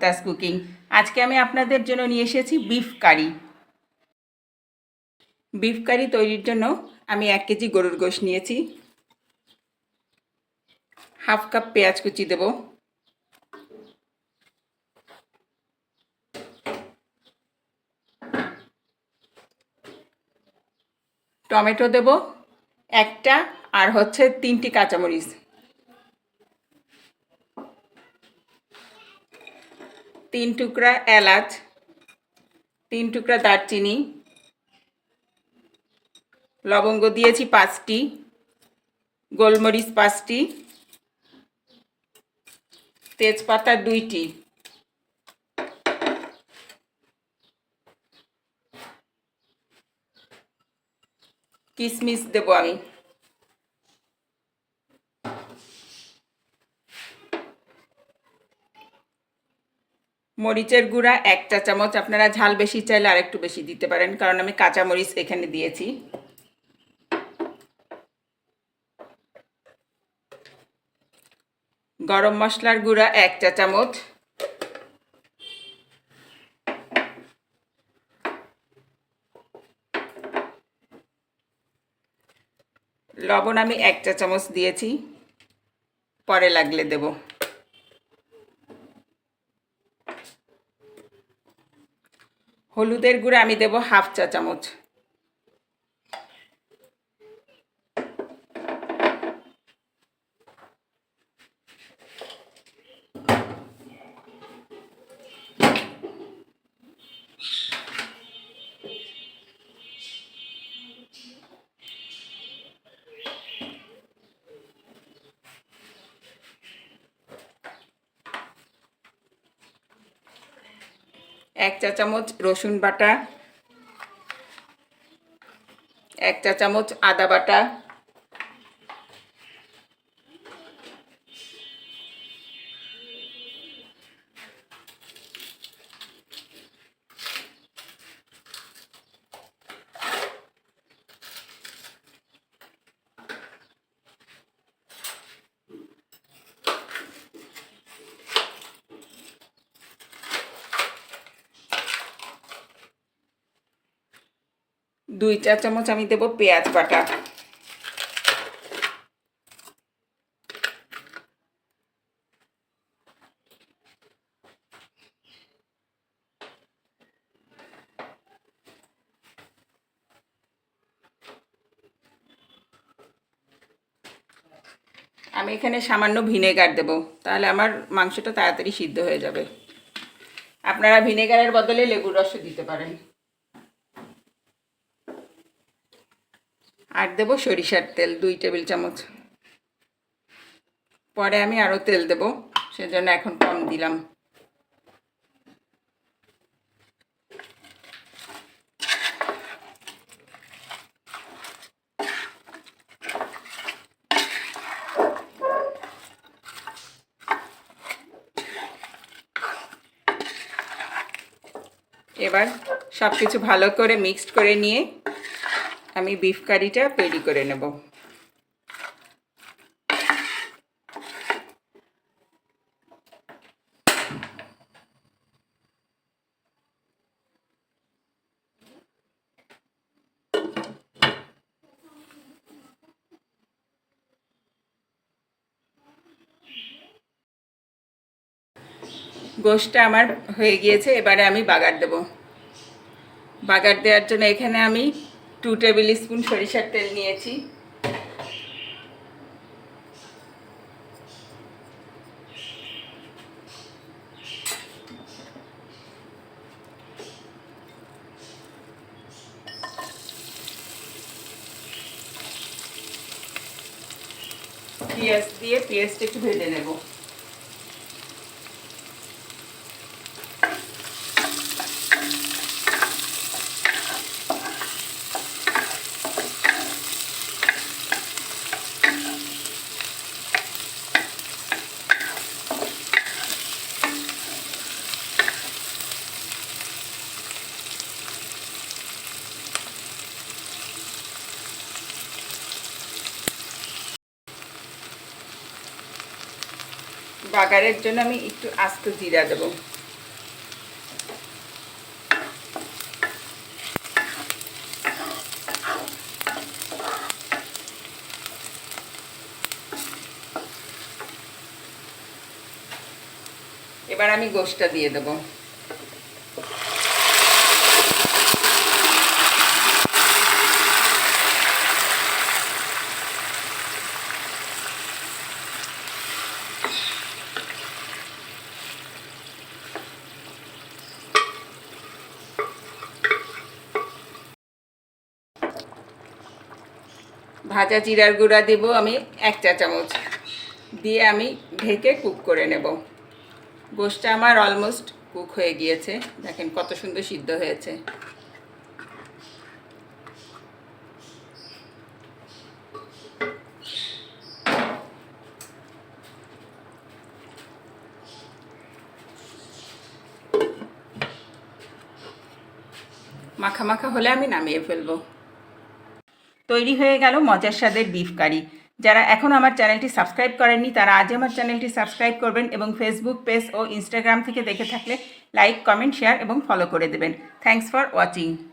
তাস কুকিং। আজকে আমি আপনাদের জন্য নিয়ে এসেছি বিফ কারি। বিফ কারি তৈরির জন্য আমি 1 কেজি গরুর গোশত নিয়েছি। হাফ কাপ পেঁয়াজ কুচি দেব, টমেটো দেব একটা, আর হচ্ছে 3টি কাঁচামরিচ, 3 টুকরা এলাচ, 3 টুকরা দারচিনি, লবঙ্গ দিয়েছি 5টি, গোলমরিচ 5টি, তেজপাতা 2টি, কিশমিশ দেব আমি, মরিচের গুঁড়া 1 চা চামচ। আপনারা ঝাল বেশি চাইলে আরেকটু বেশি দিতে পারেন, কারণ আমি কাঁচা মরিচ এখানে দিয়েছি। গরম মশলার গুঁড়া 1 চা চামচ, লবণ আমি 1 চা চামচ দিয়েছি, পরে লাগলে দেব। হলুদের গুঁড়া আমি দেব হাফ চা চামচ। এক চা চামচ রসুন বাটা, 1 চা চামচ আদা বাটা, দুই চা চামচ আমি দেব পেঁয়াজ বাটা। আমি এখানে সামান্য ভিনেগার দেব, তাহলে আমার মাংসটা তাড়াতাড়ি সিদ্ধ হয়ে যাবে। আপনারা ভিনেগারের বদলে লেবুর রস দিতে পারেন। আর দেব সরিষার তেল 2 টেবিল চামচ। পরে আমি আরও তেল দেব, সেজন্য এখন কম দিলাম। এবার সব কিছু ভালো করে মিক্সড করে নিয়ে আমি বিফ কারিটা তৈরি করে নেব। গোশতটা আমার হয়ে গিয়েছে, এবারে আমি বাগার দেব। বাগার দেওয়ার জন্য এখানে আমি 2 টেবিল স্পুন সরিষার তেল নিয়েছি, পেঁয়াজ দিয়ে পেঁয়াজটা একটু ভেজে নেব। বাগারের জন্য আমি একটু আস্ত জিরা দেব। এবার আমি গোশটা দিয়ে দেবো। ভাজা জিরার গুঁড়া দেব আমি 1 চা চামচ, দিয়ে আমি ঢেকে কুক করে নেব। গোশটা আমার অলমোস্ট কুক হয়ে গিয়েছে, দেখেন কত সুন্দর সিদ্ধ হয়েছে। মাখা মাখা হলে আমি নামিয়ে ফেলবো। তৈরি হয়ে গেল মজার স্বাদের বিফ কারি। যারা এখন আমার চ্যানেলটি সাবস্ক্রাইব করেননি তারা আজ আমার চ্যানেলটি সাবস্ক্রাইব করবেন এবং ফেসবুক পেজ ও ইনস্টাগ্রাম থেকে দেখে থাকলে লাইক, কমেন্ট, শেয়ার এবং ফলো করে দেবেন। Thanks for watching.